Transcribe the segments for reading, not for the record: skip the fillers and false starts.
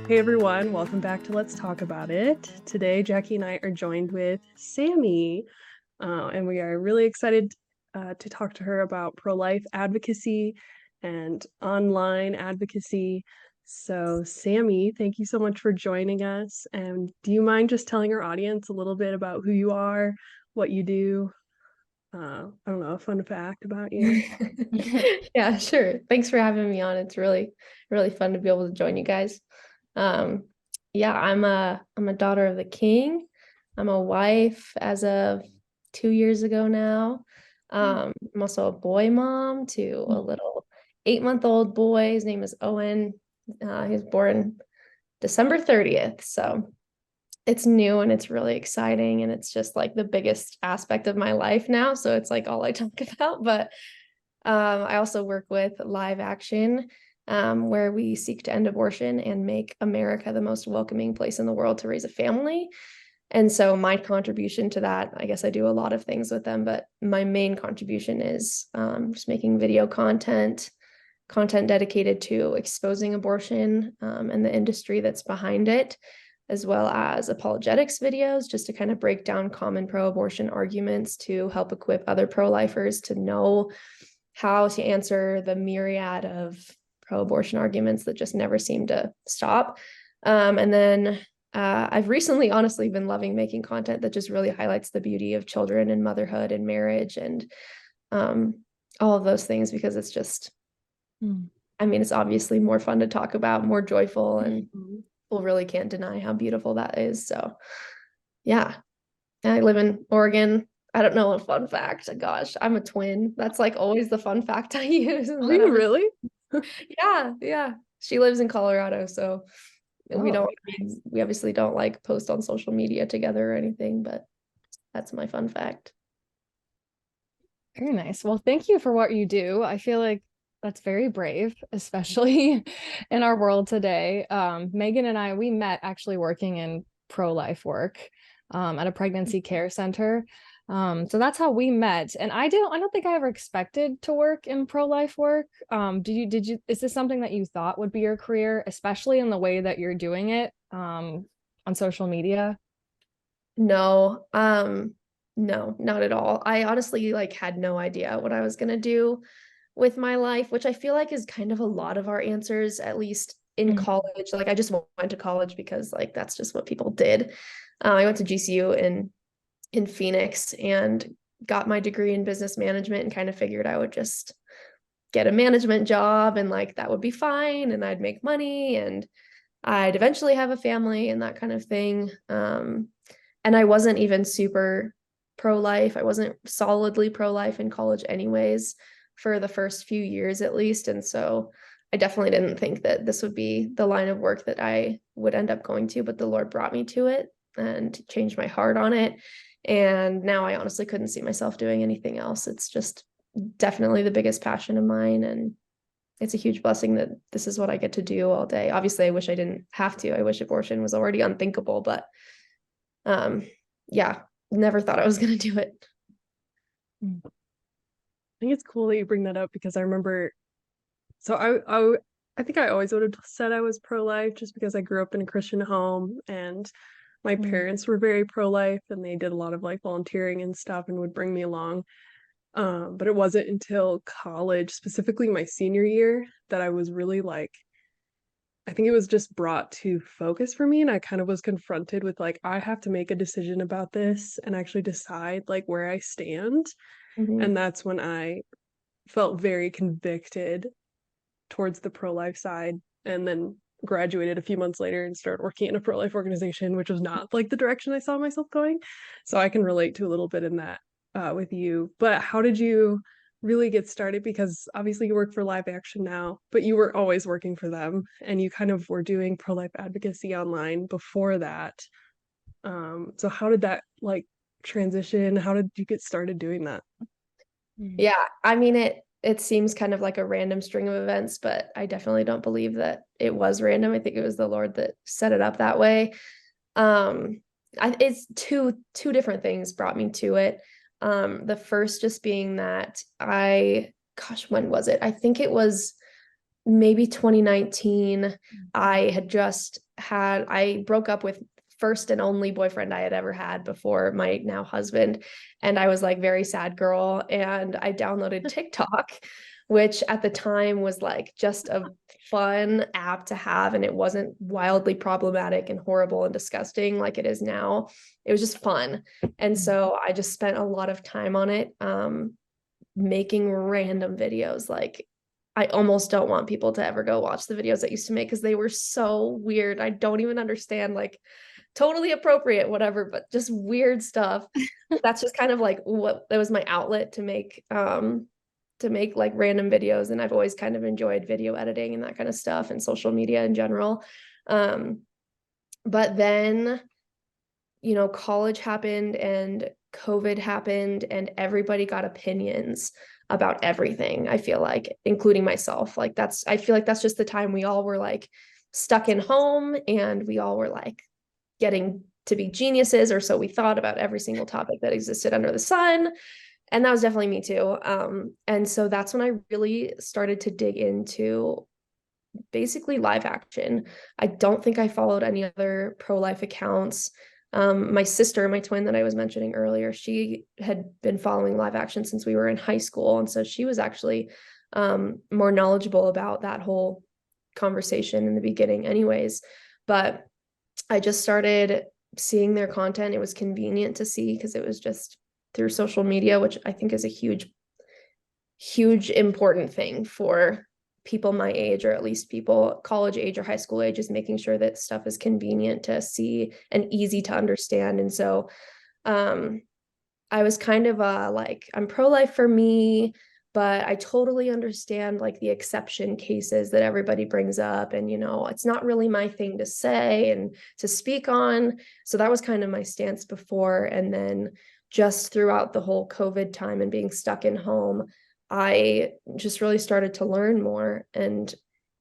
Hey everyone, welcome back to Let's Talk About It. Today, Jacque and I are joined with Sami, and we are really excited to talk to her about pro-life advocacy and online advocacy. So, Sami, thank you so much for joining us. And do you mind just telling our audience a little bit about who you are, what you do? I don't know, a fun fact about you. Yeah, sure. Thanks for having me on. It's really, really fun to be able to join you guys. Um, yeah, I'm a daughter of the king. I'm a wife as of 2 years ago now. I'm also a boy mom to a little 8-month-old boy. His name is Owen. He was born December 30th. So it's new and it's really exciting. And it's just like the biggest aspect of my life now. So it's like all I talk about. But I also work with Live Action, where we seek to end abortion and make America the most welcoming place in the world to raise a family. And so my contribution to that, I guess I do a lot of things with them, but my main contribution is just making video content dedicated to exposing abortion and the industry that's behind it, as well as apologetics videos, just to kind of break down common pro-abortion arguments to help equip other pro-lifers to know how to answer the myriad of pro-abortion arguments that just never seem to stop. And then I've recently honestly been loving making content that just really highlights the beauty of children and motherhood and marriage and all of those things, because it's just, I mean, it's obviously more fun to talk about, more joyful, and people really can't deny how beautiful that is. So yeah, I live in Oregon. I don't know a fun fact. Gosh, I'm a twin. That's like always the fun fact I use. Are That you I'm a, really? yeah, yeah. She lives in Colorado, so we Oh, don't we obviously don't like post on social media together or anything, but that's my fun fact. Very nice. Well, thank you for what you do. I feel like that's very brave, especially in our world today. Megan and I, we met actually working in pro-life work at a pregnancy care center. So that's how we met. And I don't think I ever expected to work in pro-life work. Is this something that you thought would be your career, especially in the way that you're doing it on social media? No, no, not at all. I honestly like had no idea what I was gonna do with my life, which I feel like is kind of a lot of our answers, at least in Mm. college. Like I just went to college because like that's just what people did. I went to GCU in Phoenix and got my degree in business management and kind of figured I would just get a management job and like that would be fine and I'd make money and I'd eventually have a family and that kind of thing. And I wasn't even super pro-life. I wasn't solidly pro-life in college anyways, for the first few years at least. And so I definitely didn't think that this would be the line of work that I would end up going to, but the Lord brought me to it and changed my heart on it. And now I honestly couldn't see myself doing anything else. It's just definitely the biggest passion of mine. And it's a huge blessing that this is what I get to do all day. Obviously, I wish I didn't have to. I wish abortion was already unthinkable, but um, yeah, never thought I was going to do it. Mm. I think it's cool that you bring that up because I remember, so I think I always would have said I was pro-life just because I grew up in a Christian home and my Mm. parents were very pro-life and they did a lot of like volunteering and stuff and would bring me along. But it wasn't until college, specifically my senior year, that I was really like, I think it was just brought to focus for me and I kind of was confronted with like, I have to make a decision about this and actually decide like where I stand. Mhm. And that's when I felt very convicted towards the pro-life side and then graduated a few months later and started working in a pro-life organization, which was not like the direction I saw myself going. So I can relate to a little bit in that with you. But how did you really get started? Because obviously you work for Live Action now, but you were always working for them and you kind of were doing pro-life advocacy online before that. So how did that like transition? How did you get started doing that? Mm. Yeah, I mean it seems kind of like a random string of events, but I definitely don't believe that it was random. I think it was the Lord that set it up that way. Um, it's two different things brought me to it. The first just being that gosh, when was it? I think it was maybe 2019. I broke up with first and only boyfriend I had ever had before my now husband. And I was like very sad girl. And I downloaded TikTok, which at the time was like just a fun app to have. And it wasn't wildly problematic and horrible and disgusting like it is now. It was just fun. And so I just spent a lot of time on it, making random videos. Like, I almost don't want people to ever go watch the videos I used to make because they were so weird. I don't even understand, like, totally appropriate, whatever, but just weird stuff. That's just kind of like what that was my outlet to make like random videos. And I've always kind of enjoyed video editing and that kind of stuff and social media in general. But then, college happened and COVID happened and everybody got opinions about everything, I feel like, including myself. Like I feel like that's just the time we all were like stuck in home and we all were like getting to be geniuses, or so we thought, about every single topic that existed under the sun. And that was definitely me too. And so that's when I really started to dig into basically live action. I don't think I followed any other pro-life accounts. My sister, my twin that I was mentioning earlier, she had been following live action since we were in high school. And so she was actually more knowledgeable about that whole conversation in the beginning anyways. But I just started seeing their content. It was convenient to see because it was just through social media, which I think is a huge important thing for people my age, or at least people college age or high school age, is making sure that stuff is convenient to see and easy to understand. And so I was kind of like, I'm pro-life for me, but I totally understand like the exception cases that everybody brings up. And, it's not really my thing to say and to speak on. So that was kind of my stance before. And then just throughout the whole COVID time and being stuck in home, I just really started to learn more. And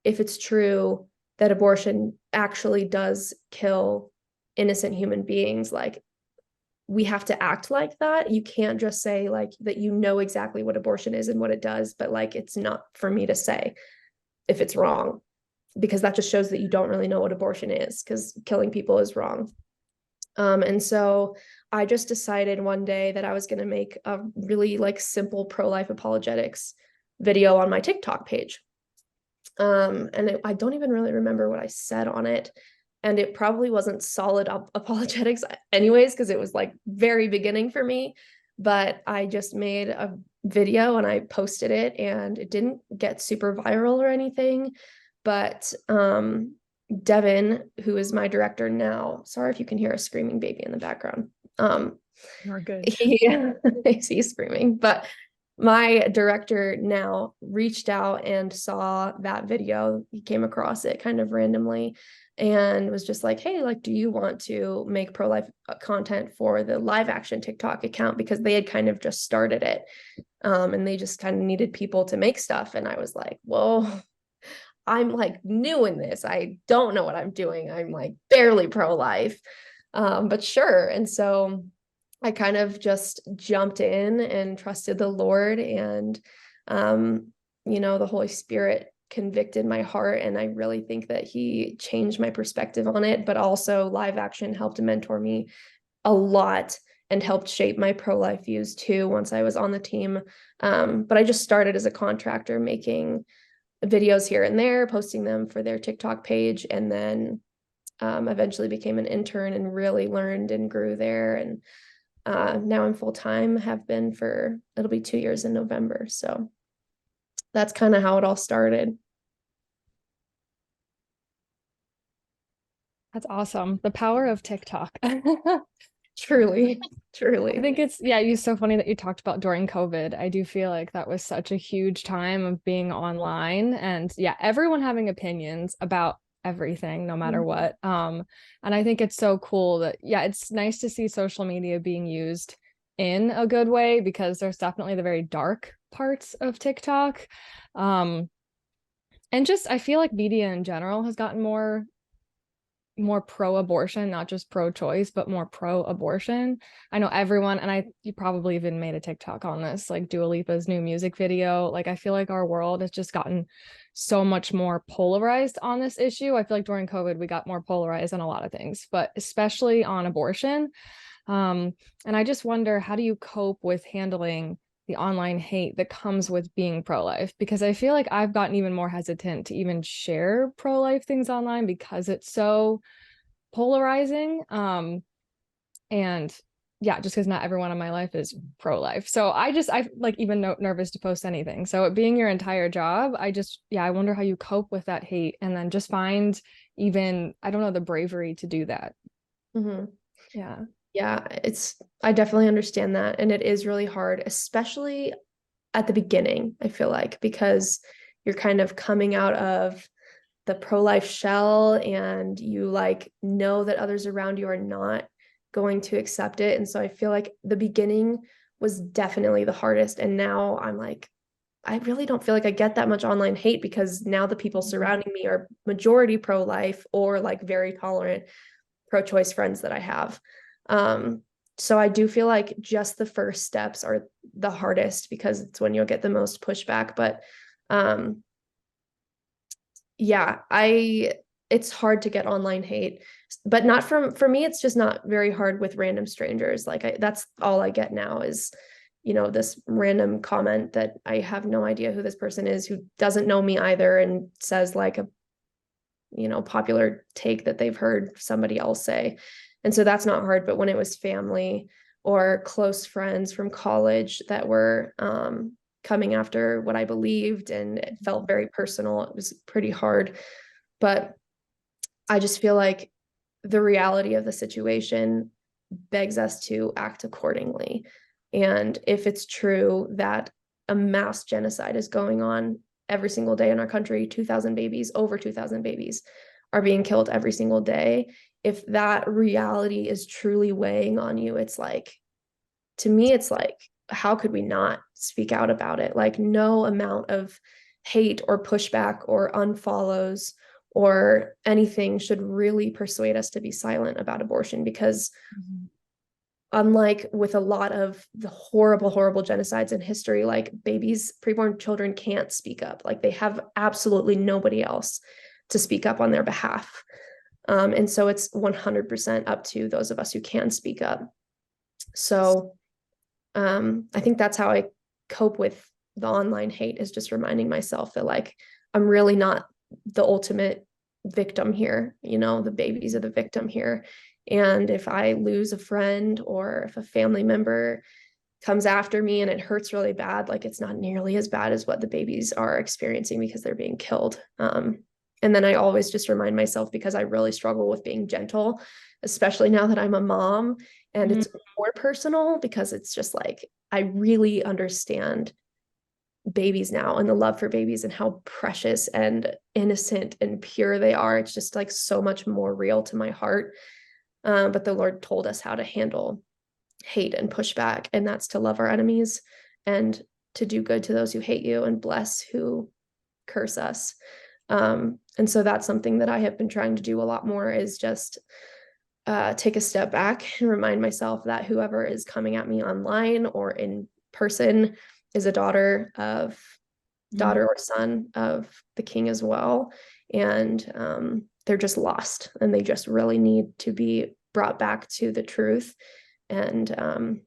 if it's true that abortion actually does kill innocent human beings, like, we have to act like that. You can't just say like that exactly what abortion is and what it does, but like it's not for me to say if it's wrong, because that just shows that you don't really know what abortion is, because killing people is wrong. And so I just decided one day that I was going to make a really like simple pro-life apologetics video on my TikTok page. I don't even really remember what I said on it. And it probably wasn't solid apologetics anyways, because it was like very beginning for me. But I just made a video and I posted it, and it didn't get super viral or anything. But Devin, who is my director now, sorry if you can hear a screaming baby in the background. You're good. He's screaming, but my director now reached out and saw that video. He came across it kind of randomly and was just like, hey, like, do you want to make pro-life content for the live action TikTok account? Because they had kind of just started it. And they just kind of needed people to make stuff. And I was like, whoa, I'm like new in this. I don't know what I'm doing. I'm like barely pro-life, but sure. And so I kind of just jumped in and trusted the Lord, and, the Holy Spirit convicted my heart. And I really think that he changed my perspective on it, but also live action helped mentor me a lot and helped shape my pro-life views too once I was on the team. But I just started as a contractor making videos here and there, posting them for their TikTok page, and then eventually became an intern and really learned and grew there. And now I'm full-time, have been it'll be 2 years in November. So that's kind of how it all started. That's awesome. The power of TikTok. Truly. I think it's so funny that you talked about during COVID. I do feel like that was such a huge time of being online, and everyone having opinions about everything, no matter what. And I think it's so cool that, it's nice to see social media being used in a good way, because there's definitely the very dark parts of TikTok. And just, I feel like media in general has gotten more more pro-abortion, not just pro-choice, but more pro-abortion. I know everyone, and you probably even made a TikTok on this, like Dua Lipa's new music video. Like I feel like our world has just gotten so much more polarized on this issue. I feel like during COVID, we got more polarized on a lot of things, but especially on abortion. And I just wonder, how do you cope with handling the online hate that comes with being pro-life? Because I feel like I've gotten even more hesitant to even share pro-life things online because it's so polarizing. And yeah, just because not everyone in my life is pro-life. So I like even nervous to post anything. So it being your entire job, I wonder how you cope with that hate and then just find even, I don't know, the bravery to do that. Mm-hmm. Yeah. Yeah, I definitely understand that. And it is really hard, especially at the beginning, I feel like, because you're kind of coming out of the pro-life shell and you like know that others around you are not going to accept it. And so I feel like the beginning was definitely the hardest. And now I'm like, I really don't feel like I get that much online hate because now the people surrounding me are majority pro-life or like very tolerant pro-choice friends that I have. So I do feel like just the first steps are the hardest because it's when you'll get the most pushback. But yeah, it's hard to get online hate, but not for me, it's just not very hard with random strangers. Like that's all I get now is, this random comment that I have no idea who this person is, who doesn't know me either, and says like a popular take that they've heard somebody else say. And so that's not hard. But when it was family or close friends from college that were coming after what I believed and it felt very personal, it was pretty hard. But I just feel like the reality of the situation begs us to act accordingly. And if it's true that a mass genocide is going on every single day in our country, 2,000 babies, over 2,000 babies are being killed every single day. If that reality is truly weighing on you, it's like, to me, it's like, how could we not speak out about it? Like, no amount of hate or pushback or unfollows or anything should really persuade us to be silent about abortion because unlike with a lot of the horrible, horrible genocides in history, like babies, preborn children can't speak up. Like they have absolutely nobody else to speak up on their behalf. And so it's 100% up to those of us who can speak up. So I think that's how I cope with the online hate, is just reminding myself that like, I'm really not the ultimate victim here. The babies are the victim here. And if I lose a friend or if a family member comes after me and it hurts really bad, like it's not nearly as bad as what the babies are experiencing because they're being killed. And then I always just remind myself, because I really struggle with being gentle, especially now that I'm a mom, and it's more personal because it's just like, I really understand babies now and the love for babies and how precious and innocent and pure they are. It's just like so much more real to my heart. But the Lord told us how to handle hate and pushback, and that's to love our enemies and to do good to those who hate you and bless who curse us. And so that's something that I have been trying to do a lot more, is just take a step back and remind myself that whoever is coming at me online or in person is a daughter or son of the King as well. And they're just lost and they just really need to be brought back to the truth. And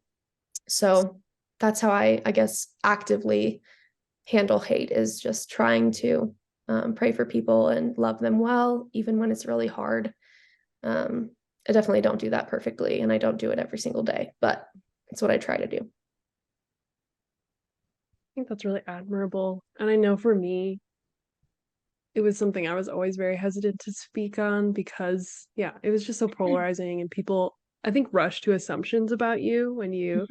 so that's how I guess, actively handle hate, is just trying to pray for people and love them well, even when it's really hard. I definitely don't do that perfectly, and I don't do it every single day, but it's what I try to do. I think that's really admirable. And I know for me, it was something I was always very hesitant to speak on because, yeah, it was just so polarizing, and people, I think, rush to assumptions about you when you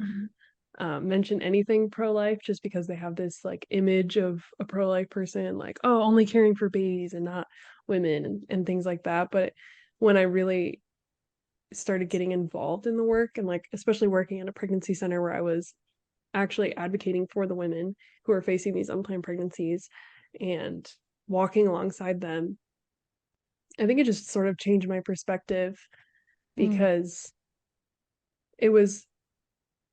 mention anything pro-life, just because they have this like image of a pro-life person, like, oh, only caring for babies and not women and things like that. But when I really started getting involved in the work, and like especially working at a pregnancy center where I was actually advocating for the women who are facing these unplanned pregnancies and walking alongside them, I think it just sort of changed my perspective Mm. because it was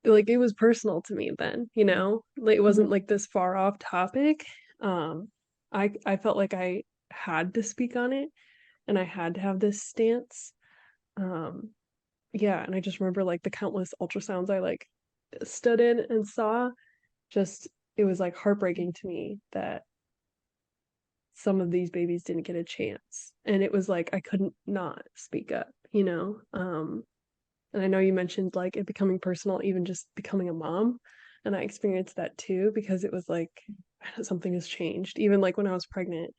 like it was personal to me then, you know? Like it Mhm. wasn't like this far off topic. Um I felt like I had to speak on it and I had to have this stance. Um yeah, and I just remember like the countless ultrasounds I like stood in and saw. Just it was like heartbreaking to me that some of these babies didn't get a chance. And it was like I couldn't not speak up, you know? And I know you mentioned like it becoming personal, even just becoming a mom. And I experienced that too because it was like something has changed, even like when I was pregnant.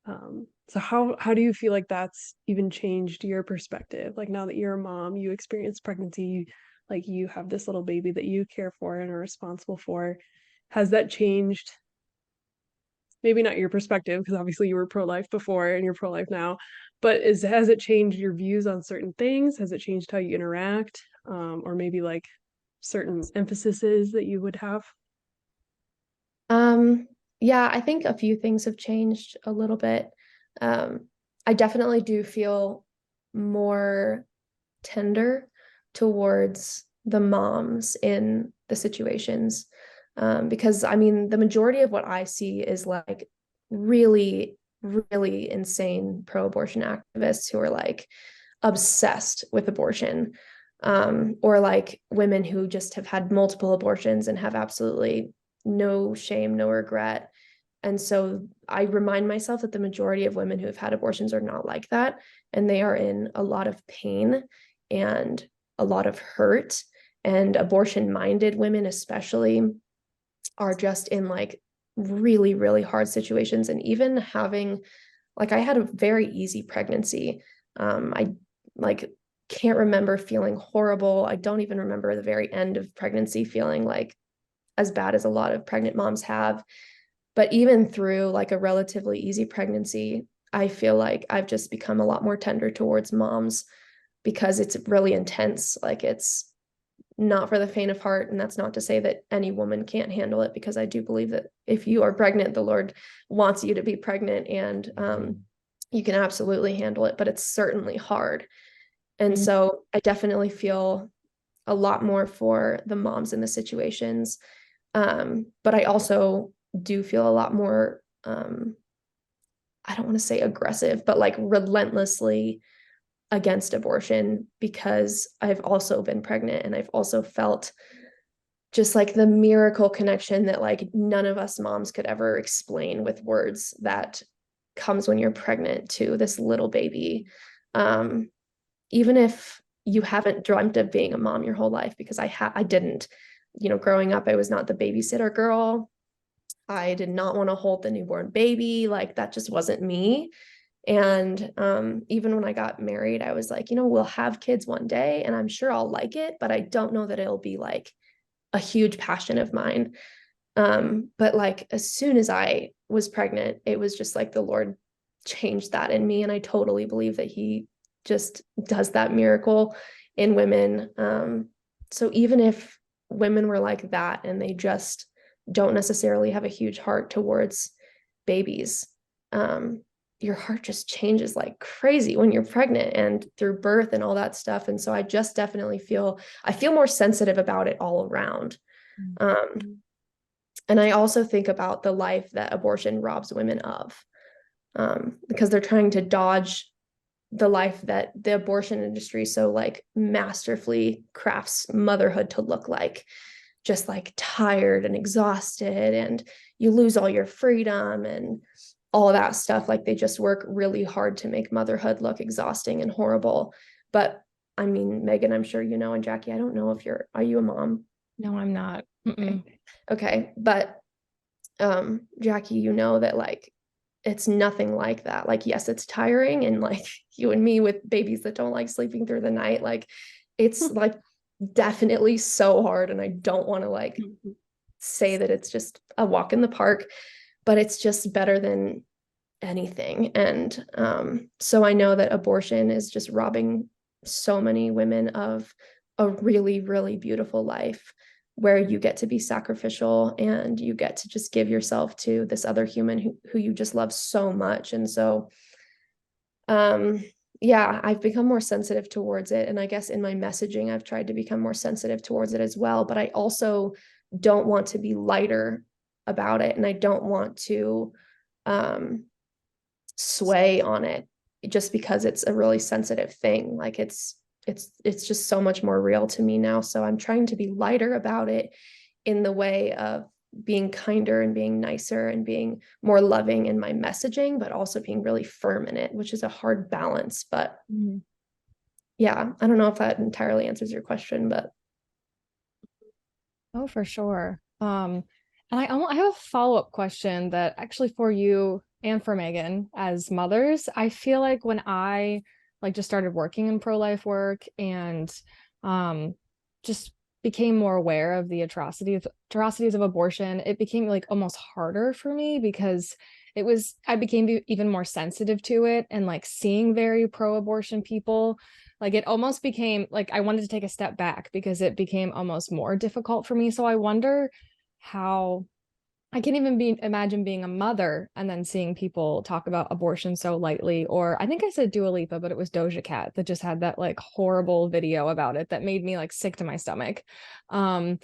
So how do you feel like that's even changed your perspective? Like now that you're a mom, you experience pregnancy, like you have this little baby that you care for and are responsible for. Has that changed maybe not your perspective because obviously you were pro-life before and you're pro-life now, but is has it changed your views on certain things? Has it changed how you interact, or maybe like certain emphases that you would have? Um, yeah, I think a few things have changed a little bit. Um, I definitely do feel more tender towards the moms in the situations. Because I mean, the majority of what I see is like really, really insane pro-abortion activists who are like obsessed with abortion. Or like women who just have had multiple abortions and have absolutely no shame, no regret. And so I remind myself that the majority of women who have had abortions are not like that. And they are in a lot of pain and a lot of hurt. And abortion minded women, especially, are just in like really, really hard situations. And even having, like, I had a very easy pregnancy. I like can't remember feeling horrible. I don't even remember the very end of pregnancy feeling like as bad as a lot of pregnant moms have. But even through like a relatively easy pregnancy, I feel like I've just become a lot more tender towards moms because it's really intense. Like it's not for the faint of heart. And that's not to say that any woman can't handle it, because I do believe that if you are pregnant, the Lord wants you to be pregnant, and you can absolutely handle it, but it's certainly hard. And Mhm. so I definitely feel a lot more for the moms in the situations. But I also do feel a lot more, I don't want to say aggressive, but like relentlessly against abortion, because I've also been pregnant and I've also felt just like the miracle connection that like none of us moms could ever explain with words, that comes when you're pregnant to this little baby. Um, Even if you haven't dreamt of being a mom your whole life, because I didn't, you know, growing up, I was not the babysitter girl. I did not want to hold the newborn baby. Like that just wasn't me. And even when I got married, I was like, you know, we'll have kids one day and I'm sure I'll like it, but I don't know that it'll be like a huge passion of mine. But like as soon as I was pregnant, it was just like the Lord changed that in me. And I totally believe that He just does that miracle in women. So even if women were like that and they just don't necessarily have a huge heart towards babies, um, your heart just changes like crazy when you're pregnant and through birth and all that stuff. And so I just definitely feel, I feel more sensitive about it all around. Um, and I also think about the life that abortion robs women of, because they're trying to dodge the life that the abortion industry so like masterfully crafts motherhood to look like, just like tired and exhausted, and you lose all your freedom and all of that stuff. Like they just work really hard to make motherhood look exhausting and horrible. But I mean, Megan, I'm sure you know, and Jackie, I don't know if are you a mom? No, I'm not. Mm-mm. Okay. Okay. But Jackie, you know that like it's nothing like that. Like, yes, it's tiring, and like you and me with babies that don't like sleeping through the night, like it's like definitely so hard. And I don't want to like say that it's just a walk in the park, but it's just better than anything. And so I know that abortion is just robbing so many women of a really, really beautiful life where you get to be sacrificial and you get to just give yourself to this other human who you just love so much. And so Yeah, I've become more sensitive towards it. And I guess in my messaging, I've tried to become more sensitive towards it as well. But I also don't want to be lighter about it. And I don't want to sway on it just because it's a really sensitive thing. Like it's just so much more real to me now. So I'm trying to be lighter about it in the way of being kinder and being nicer and being more loving in my messaging, but also being really firm in it, which is a hard balance. But yeah, I don't know if that entirely answers your question, but Oh, for sure. And I have a follow-up question that actually for you and for Megan as mothers, I feel like when I like just started working in pro-life work and just became more aware of the atrocities of abortion, it became like almost harder for me because I became even more sensitive to it and like seeing very pro-abortion people like it almost became like I wanted to take a step back because it became almost more difficult for me. So I wonder how I can't even imagine being a mother and then seeing people talk about abortion so lightly. Or I think I said Dua Lipa, but it was Doja Cat that just had that like horrible video about it that made me like sick to my stomach. Um,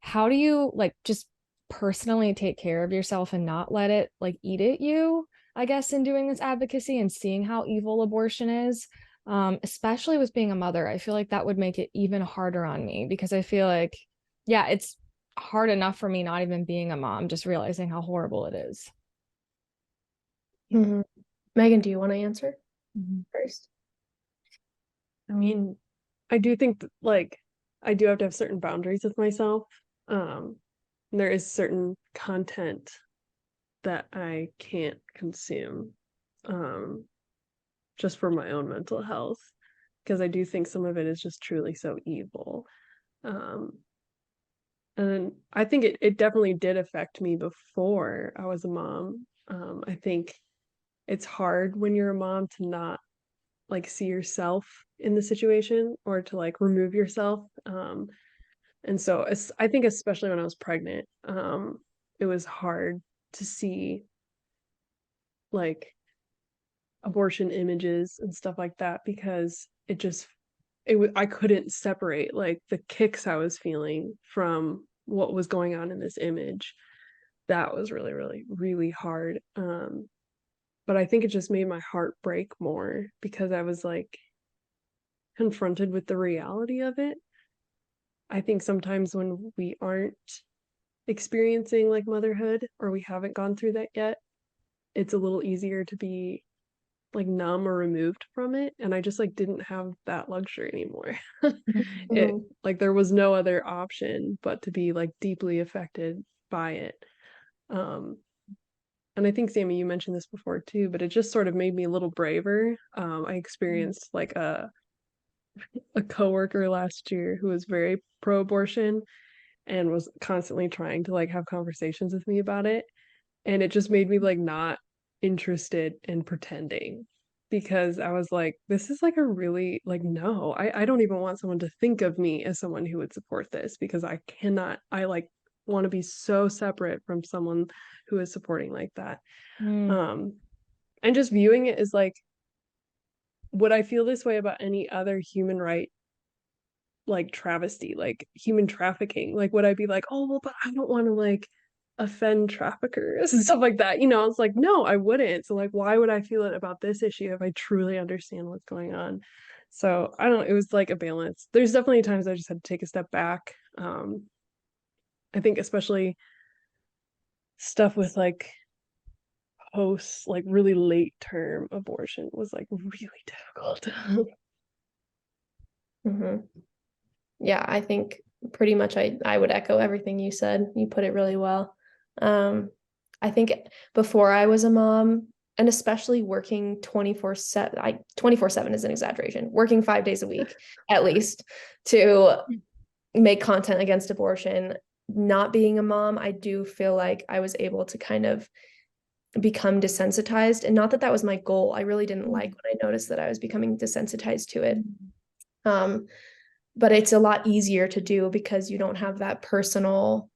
how do you like just personally take care of yourself and not let it like eat at you, I guess, in doing this advocacy and seeing how evil abortion is? Especially with being a mother, I feel like that would make it even harder on me because I feel like, yeah, it's hard enough for me not even being a mom, just realizing how horrible it is. Megan, do you want to answer first? I mean, I do think that, like, I do have to have certain boundaries with myself. There is certain content that I can't consume, um, just for my own mental health, because I do think some of it is just truly so evil. Um, and then I think it definitely did affect me before I was a mom. I think it's hard when you're a mom to not like see yourself in the situation or to like remove yourself. And so I think especially when I was pregnant, it was hard to see like abortion images and stuff like that because I couldn't separate like the kicks I was feeling from what was going on in this image. That was really, really, really hard. But I think it just made my heart break more because I was like confronted with the reality of it. I think sometimes when we aren't experiencing like motherhood or we haven't gone through that yet, it's a little easier to be like numb or removed from it. And I just like didn't have that luxury anymore. It like there was no other option but to be like deeply affected by it. Um and I think Sammy, you mentioned this before too, but it just sort of made me a little braver. I experienced like a coworker last year who was very pro-abortion and was constantly trying to like have conversations with me about it, and it just made me like not interested in pretending because I was like, this is like a really like no, I don't even want someone to think of me as someone who would support this because I like want to be so separate from someone who is supporting like that. um and just viewing it as like, would I feel this way about any other human right like travesty, like human trafficking? Like, would I be like, oh, well, but I don't want to like offend traffickers and stuff like that? It's like, no, I wouldn't. So, like, why would I feel it about this issue if I truly understand what's going on? So, I don't know. It was like a balance. There's definitely times I just had to take a step back. I think, especially stuff with like post, like really late term abortion was like really difficult. Yeah, I think pretty much I would echo everything you said. You put it really well. I think before I was a mom, and especially working 24/7, 24/7 is an exaggeration, working 5 days a week at least to make content against abortion, not being a mom, I do feel like I was able to kind of become desensitized. And not that that was my goal. I really didn't like when I noticed that I was becoming desensitized to it. But it's a lot easier to do because you don't have that personal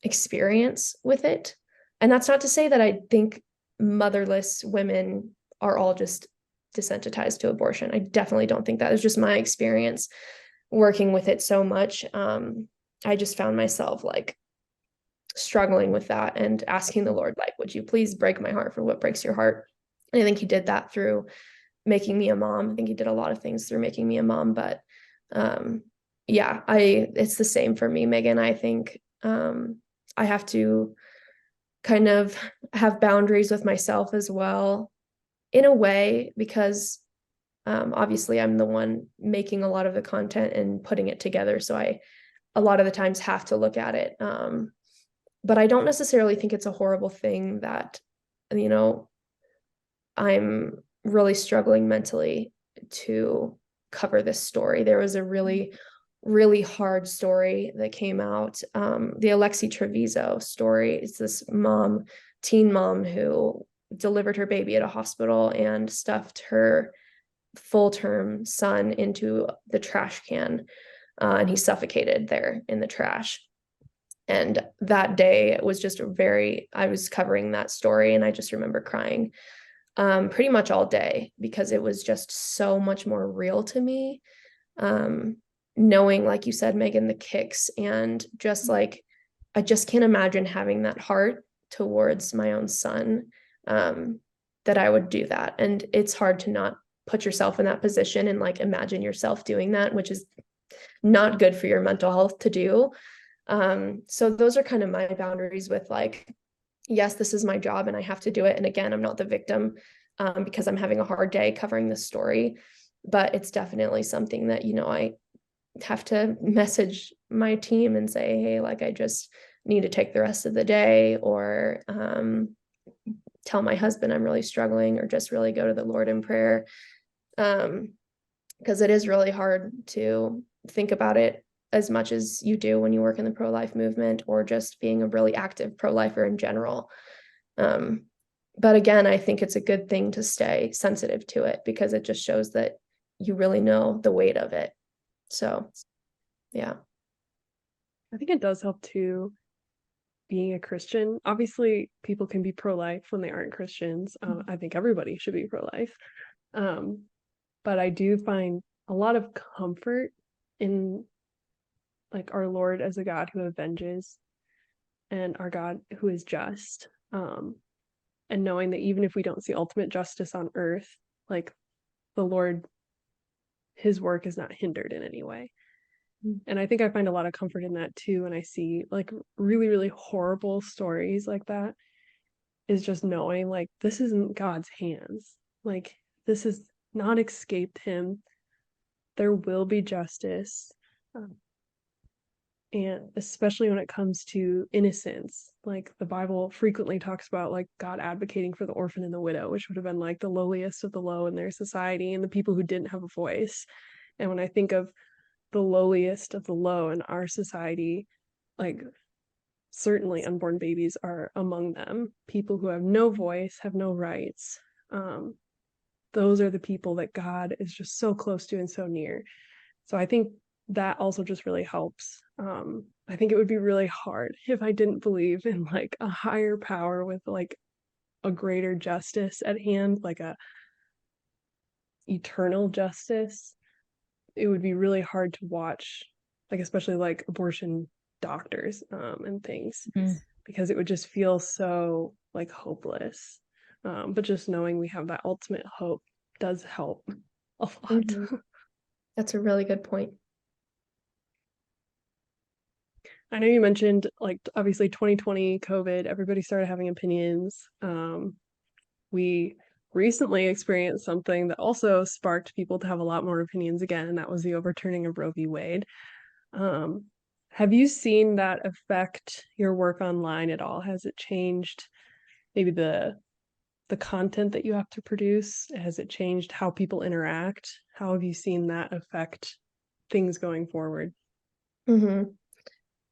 experience with it. And that's not to say that I think motherless women are all just desensitized to abortion. I definitely don't think that. It's just my experience working with it so much. I just found myself like struggling with that and asking the Lord, like, would you please break my heart for what breaks your heart? And I think he did that through making me a mom. I think he did a lot of things through making me a mom, but yeah, it's the same for me, Megan. I think I have to kind of have boundaries with myself as well, in a way, because obviously I'm the one making a lot of the content and putting it together. So I, a lot of the times, have to look at it. But I don't necessarily think it's a horrible thing that, you know, I'm really struggling mentally to cover this story. There was a really, really hard story that came out. The Alexi Treviso story. It's this mom, teen mom, who delivered her baby at a hospital and stuffed her full-term son into the trash can, and he suffocated there in the trash. And that day was just I was covering that story, and I just remember crying pretty much all day, because it was just so much more real to me. Knowing, like you said, Megan, the kicks, and just like, I just can't imagine having that heart towards my own son, that I would do that. And it's hard to not put yourself in that position and like imagine yourself doing that, which is not good for your mental health to do. So those are kind of my boundaries with, like, yes, this is my job and I have to do it. And again, I'm not the victim, because I'm having a hard day covering this story, but it's definitely something that, you know, I have to message my team and say, hey, like, I just need to take the rest of the day, or tell my husband I'm really struggling, or just really go to the Lord in prayer. Because it is really hard to think about it as much as you do when you work in the pro-life movement, or just being a really active pro-lifer in general. But again, I think it's a good thing to stay sensitive to it, because it just shows that you really know the weight of it. So, yeah. I think it does help too, being a Christian. Obviously, people can be pro-life when they aren't Christians. I think everybody should be pro-life. But I do find a lot of comfort in, like, our Lord as a God who avenges, and our God who is just. And knowing that even if we don't see ultimate justice on earth, like, the Lord, his work is not hindered in any way. And I think I find a lot of comfort in that too when I see, like, really, really horrible stories like that, is just knowing, like, this isn't God's hands. Like, this has not escaped him. There will be justice. And especially when it comes to innocence, like, the Bible frequently talks about, like, God advocating for the orphan and the widow, which would have been like the lowliest of the low in their society, and the people who didn't have a voice. And when I think of the lowliest of the low in our society, like, certainly unborn babies are among them. People who have no voice, have no rights. Those are the people that God is just so close to and so near. So I think that also just really helps. I think it would be really hard if I didn't believe in, like, a higher power with, like, a greater justice at hand, like a eternal justice. It would be really hard to watch, like, especially like abortion doctors and things, because it would just feel so, like, hopeless. But just knowing we have that ultimate hope does help a lot. Mm-hmm. That's a really good point. I know you mentioned, like, obviously 2020 COVID, everybody started having opinions. We recently experienced something that also sparked people to have a lot more opinions again, and that was the overturning of Roe v. Wade. Have you seen that affect your work online at all? Has it changed maybe the content that you have to produce? Has it changed how people interact? How have you seen that affect things going forward? Mm-hmm.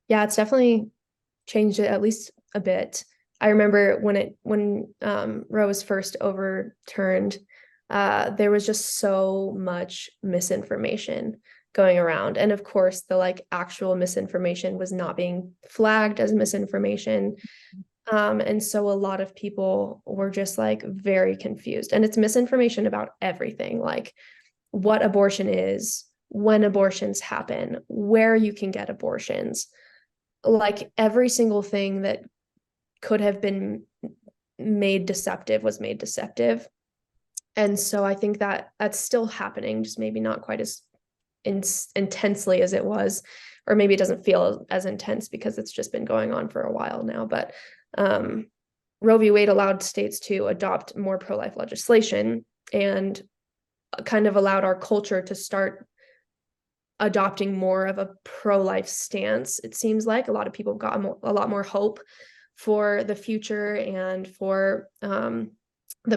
Yeah, it's definitely changed it at least a bit. I remember when Roe was first overturned, there was just so much misinformation going around. And of course, the, like, actual misinformation was not being flagged as misinformation. And so a lot of people were just like very confused, and it's misinformation about everything, like what abortion is, when abortions happen, where you can get abortions, like every single thing that could have been made deceptive was made deceptive. And so I think that that's still happening, just maybe not quite as intensely as it was, or maybe it doesn't feel as intense because it's just been going on for a while now. But Roe v. Wade allowed states to adopt more pro-life legislation and kind of allowed our culture to start adopting more of a pro-life stance. It seems like a lot of people got a lot more hope for the future and for the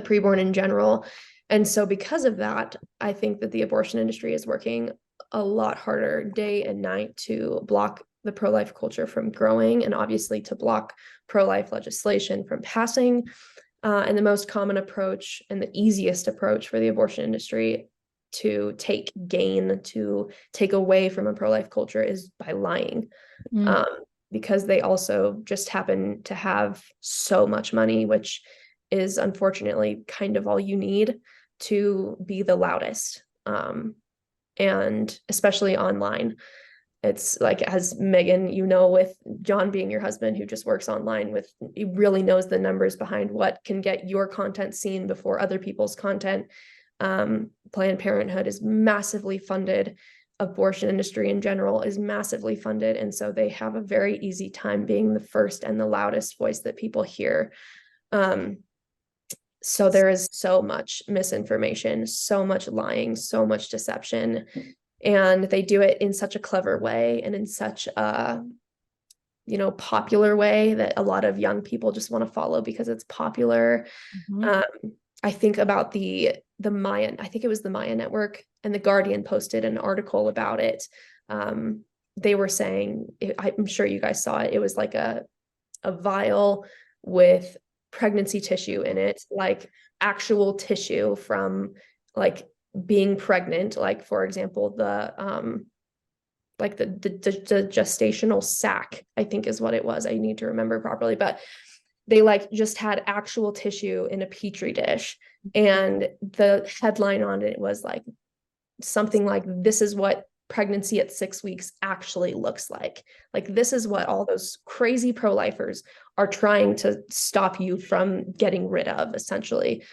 preborn in general. And so because of that, I think that the abortion industry is working a lot harder day and night to block the pro-life culture from growing, and obviously to block pro-life legislation from passing. And the most common approach and the easiest approach for the abortion industry to take away from a pro-life culture is by lying. Because they also just happen to have so much money, which is unfortunately kind of all you need to be the loudest. And especially online. It's like, as Megan, with John being your husband who just works online he really knows the numbers behind what can get your content seen before other people's content. Planned Parenthood is massively funded. Abortion industry in general is massively funded. And so they have a very easy time being the first and the loudest voice that people hear. So there is so much misinformation, so much lying, so much deception. And they do it in such a clever way and in such a, popular way that a lot of young people just want to follow because it's popular. I think about the Maya, I think it was the Maya Network, and the Guardian posted an article about it. They were saying, I'm sure you guys saw it, it was like a vial with pregnancy tissue in it, like actual tissue from like being pregnant, like for example the gestational sac, I think is what it was. I need to remember properly, but they like just had actual tissue in a petri dish, and the headline on it was like something like, this is what pregnancy at 6 weeks actually looks like this is what all those crazy pro-lifers are trying to stop you from getting rid of, essentially.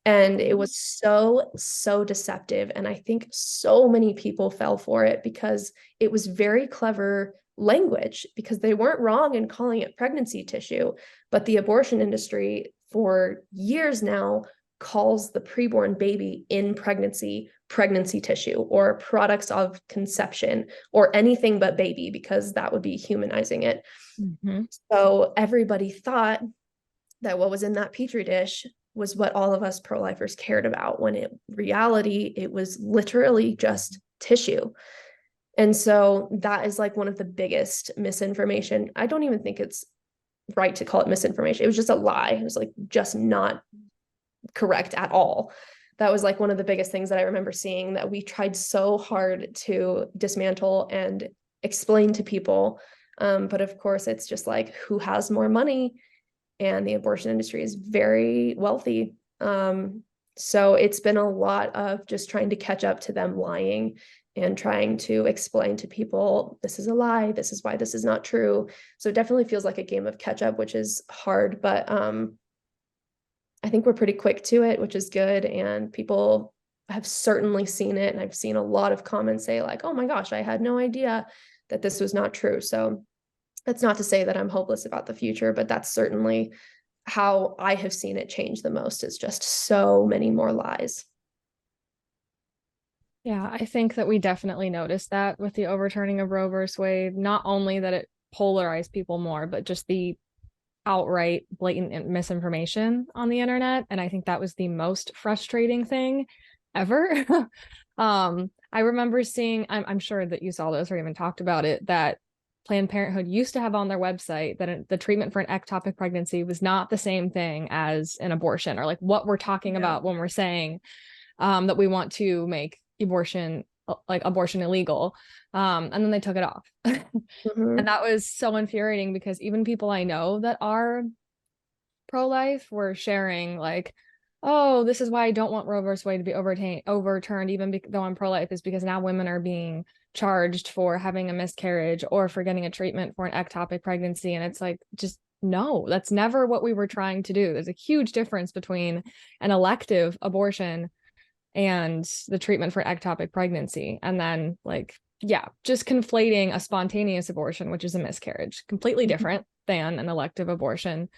And it was so deceptive, and I think so many people fell for it because it was very clever language, because they weren't wrong in calling it pregnancy tissue, but the abortion industry for years now calls the preborn baby in pregnancy tissue, or products of conception, or anything but baby, because that would be humanizing it. So everybody thought that what was in that petri dish was what all of us pro-lifers cared about, when in reality it was literally just tissue. And so that is like one of the biggest misinformation. I don't even think it's right to call it misinformation. It was just a lie. It was like just not correct at all. That was like one of the biggest things that I remember seeing, that we tried so hard to dismantle and explain to people. But of course, it's just like, who has more money? And the abortion industry is very wealthy. So it's been a lot of just trying to catch up to them lying and trying to explain to people, this is a lie, this is why this is not true. So it definitely feels like a game of catch up, which is hard, but I think we're pretty quick to it, which is good. And people have certainly seen it. And I've seen a lot of comments say like, oh my gosh, I had no idea that this was not true. So that's not to say that I'm hopeless about the future, but that's certainly how I have seen it change the most, is just so many more lies. Yeah, I think that we definitely noticed that with the overturning of Roe versus Wade, not only that it polarized people more, but just the outright blatant misinformation on the internet. And I think that was the most frustrating thing ever. I remember seeing, I'm sure that you saw this or even talked about it, that Planned Parenthood used to have on their website that the treatment for an ectopic pregnancy was not the same thing as an abortion, or like what we're talking about when we're saying that we want to make abortion illegal. And then they took it off. And that was so infuriating, because even people I know that are pro-life were sharing like, oh, this is why I don't want Roe versus Wade to be overturned, even though I'm pro-life, is because now women are being charged for having a miscarriage or for getting a treatment for an ectopic pregnancy. And it's like, just no, that's never what we were trying to do. There's a huge difference between an elective abortion and the treatment for ectopic pregnancy. And then like, yeah, just conflating a spontaneous abortion, which is a miscarriage, completely different than an elective abortion.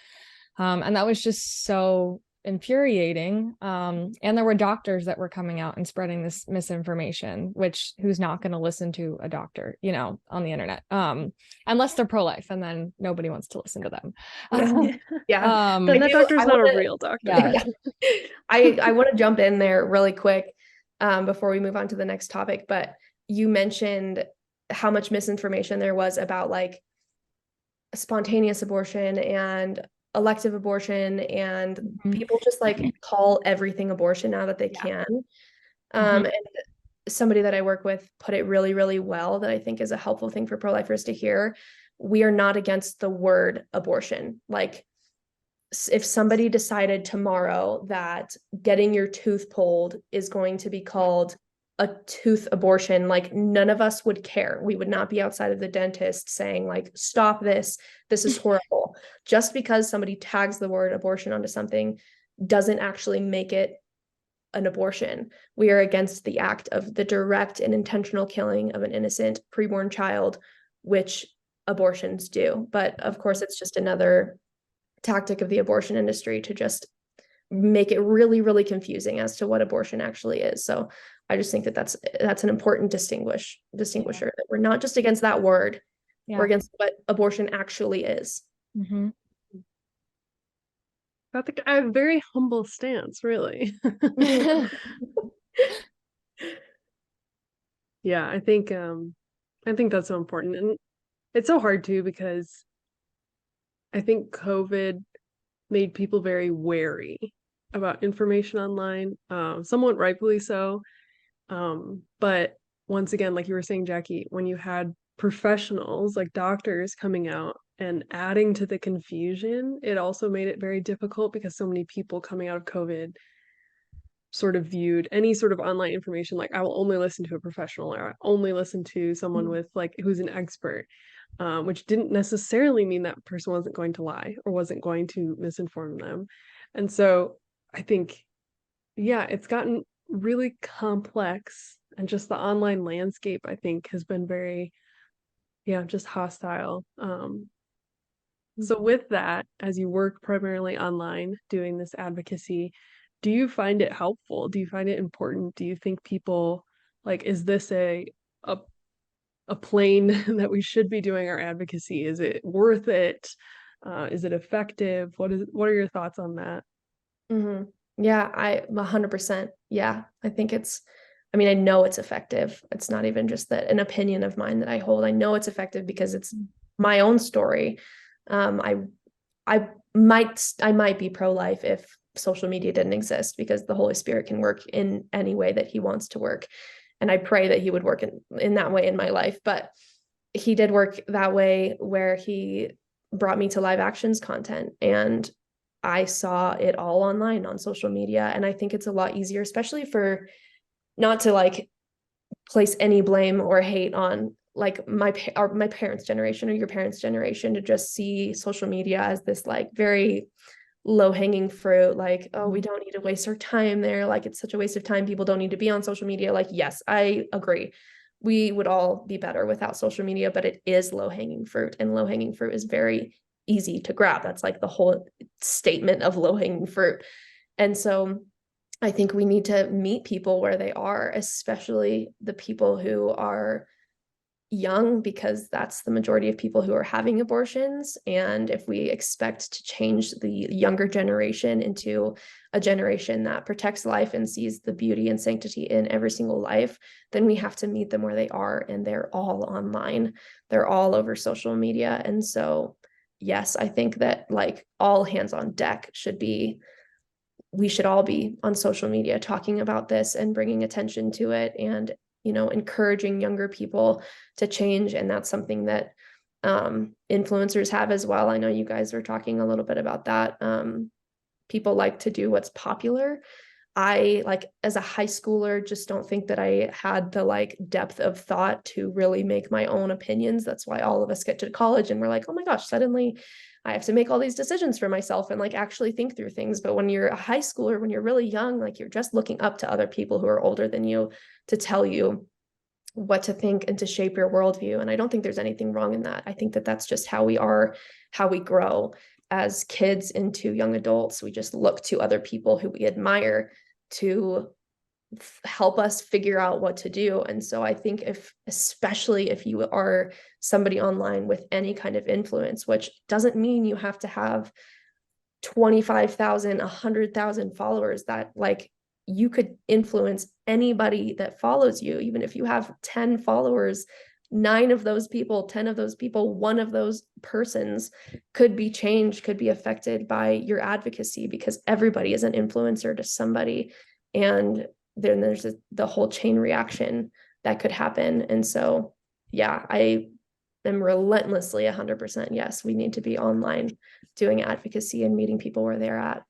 And that was just so infuriating. And there were doctors that were coming out and spreading this misinformation, which who's not going to listen to a doctor, you know, on the internet, unless they're pro-life, and then nobody wants to listen to them. Yeah. Then that doctor's not a real doctor. Yeah. I want to jump in there really quick before we move on to the next topic, but you mentioned how much misinformation there was about like spontaneous abortion and elective abortion, and people just like call everything abortion now that they can. And somebody that I work with put it really, really well, that I think is a helpful thing for pro-lifers to hear. We are not against the word abortion. Like, if somebody decided tomorrow that getting your tooth pulled is going to be called a tooth abortion, like none of us would care. We would not be outside of the dentist saying like, stop this is horrible. Just because somebody tags the word abortion onto something doesn't actually make it an abortion. We are against the act of the direct and intentional killing of an innocent preborn child, which abortions do. But of course, it's just another tactic of the abortion industry to just make it really, really confusing as to what abortion actually is. So I just think that that's an important distinguisher, that we're not just against that word, we're against what abortion actually is. That's a very humble stance, really. Yeah, I think that's so important. And it's so hard too, because I think COVID made people very wary about information online, somewhat rightfully so. But once again, like you were saying, Jackie, when you had professionals like doctors coming out and adding to the confusion, it also made it very difficult, because so many people coming out of COVID sort of viewed any sort of online information like, I will only listen to a professional, or I only listen to someone with like who's an expert, which didn't necessarily mean that person wasn't going to lie or wasn't going to misinform them. And so I think, yeah, it's gotten really complex, and just the online landscape, I think, has been very, just hostile. So with that, as you work primarily online doing this advocacy, do you find it helpful? Do you find it important? Do you think people, like, is this a plane that we should be doing our advocacy? Is it worth it? Is it effective? What are your thoughts on that? Yeah, 100%. Yeah, I think I mean, I know it's effective. It's not even just an opinion of mine that I hold. I know it's effective because it's my own story. I might be pro-life if social media didn't exist, because the Holy Spirit can work in any way that he wants to work. And I pray that he would work in that way in my life. But he did work that way, where he brought me to live actions content, and I saw it all online on social media. And I think it's a lot easier, especially for, not to like place any blame or hate on like my parents' generation or your parents' generation, to just see social media as this like very low-hanging fruit, like, oh, we don't need to waste our time there, like it's such a waste of time, people don't need to be on social media. Like, yes, I agree, we would all be better without social media, but it is low-hanging fruit, and low-hanging fruit is very easy to grab. That's like the whole statement of low-hanging fruit. And so I think we need to meet people where they are, especially the people who are young, because that's the majority of people who are having abortions. And if we expect to change the younger generation into a generation that protects life and sees the beauty and sanctity in every single life, then we have to meet them where they are. And they're all online. They're all over social media. And so, yes, I think that like all hands on deck we should all be on social media talking about this and bringing attention to it, and encouraging younger people to change. And that's something that influencers have as well. I know you guys were talking a little bit about that. People like to do what's popular. I, like, as a high schooler, just don't think that I had the like depth of thought to really make my own opinions. That's why all of us get to college and we're like, oh my gosh, suddenly I have to make all these decisions for myself and like actually think through things. But when you're a high schooler, when you're really young, like you're just looking up to other people who are older than you to tell you what to think and to shape your worldview. And I don't think there's anything wrong in that. I think that that's just how we are, how we grow as kids into young adults. We just look to other people who we admire to help us figure out what to do. And so I think especially if you are somebody online with any kind of influence, which doesn't mean you have to have 25,000, 100,000 followers, that like you could influence anybody that follows you. Even if you have 10 followers, 9 of those people, 10 of those people, one of those persons could be changed, could be affected by your advocacy, because everybody is an influencer to somebody. And then there's the whole chain reaction that could happen. And so, yeah, I am relentlessly 100% yes, we need to be online doing advocacy and meeting people where they're at.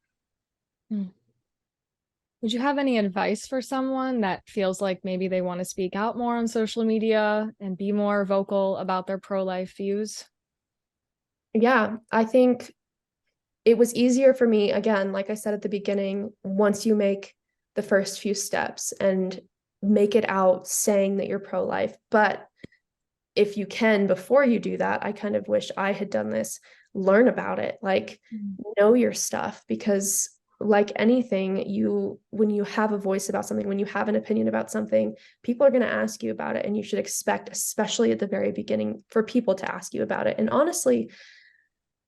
Would you have any advice for someone that feels like maybe they want to speak out more on social media and be more vocal about their pro-life views? Yeah, I think it was easier for me, again, like I said at the beginning, once you make the first few steps and make it out saying that you're pro-life. But if you can, before you do that, I kind of wish I had done this, learn about it, like know your stuff, because like anything, when you have a voice about something, when you have an opinion about something, people are going to ask you about it, and you should expect, especially at the very beginning, for people to ask you about it. And honestly,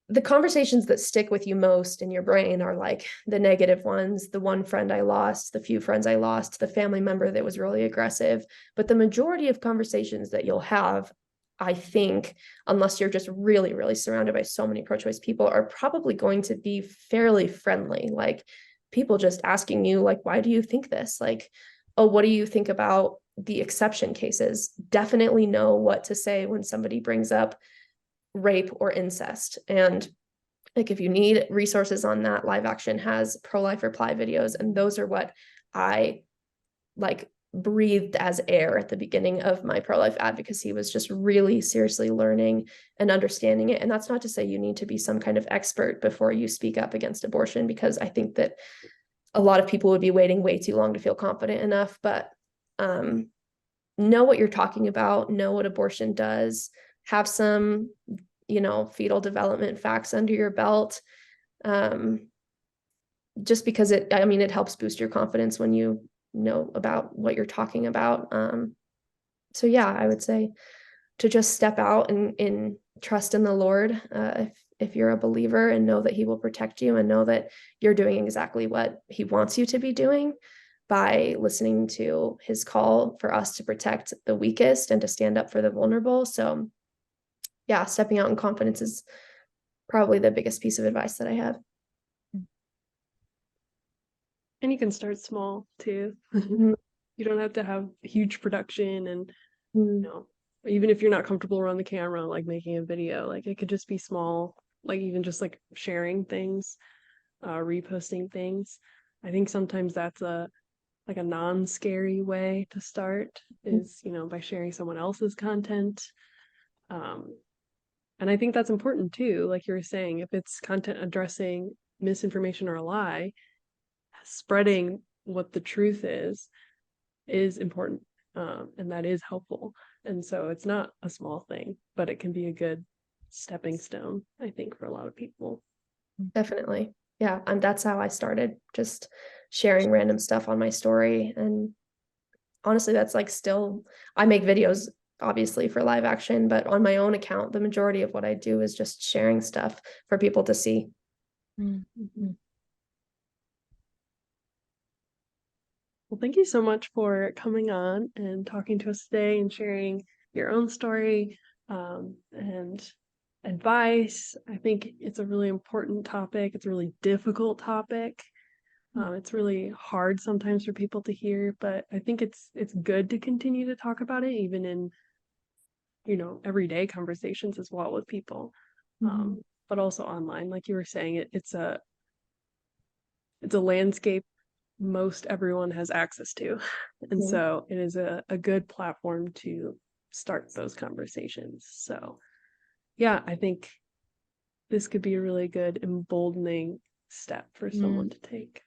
the conversations that stick with you most in your brain are like the negative ones, the one friend I lost, the few friends I lost, the family member that was really aggressive. But the majority of conversations that you'll have, I think, unless you're just really, really surrounded by so many pro-choice people, are probably going to be fairly friendly. Like people just asking you, like, why do you think this? Like, oh, what do you think about the exception cases? Definitely know what to say when somebody brings up rape or incest. And like if you need resources on that, Live Action has pro-life reply videos, and those are what I like breathed as air at the beginning of my pro-life advocacy, was just really seriously learning and understanding it. And that's not to say you need to be some kind of expert before you speak up against abortion, because I think that a lot of people would be waiting way too long to feel confident enough. But know what you're talking about, know what abortion does, have some, fetal development facts under your belt. Just because it helps boost your confidence when you know about what you're talking about. So yeah, I would say to just step out and trust in the Lord, if you're a believer, and know that he will protect you, and know that you're doing exactly what he wants you to be doing by listening to his call for us to protect the weakest and to stand up for the vulnerable. So yeah, stepping out in confidence is probably the biggest piece of advice that I have. And you can start small too. Mhm. You don't have to have huge production, and Mm. even if you're not comfortable around the camera, like making a video, like it could just be small, like even just like sharing things, reposting things. I think sometimes that's a non-scary way to start, is by sharing someone else's content. And I think that's important too, like you were saying, if it's content addressing misinformation or a lie, spreading what the truth is important, and that is helpful. And so it's not a small thing, but it can be a good stepping stone, I think, for a lot of people. Definitely. Yeah. And that's how I started, just sharing random stuff on my story. And honestly, that's like still, I make videos obviously for Live Action, but on my own account, the majority of what I do is just sharing stuff for people to see. Mm-hmm. Well, thank you so much for coming on and talking to us today and sharing your own story, and advice. I think it's a really important topic. It's a really difficult topic. It's really hard sometimes for people to hear, but I think it's good to continue to talk about it, even in everyday conversations as well with people. But also online, like you were saying, it's a landscape most everyone has access to. And so it is a good platform to start those conversations. So yeah, I think this could be a really good emboldening step for someone to take.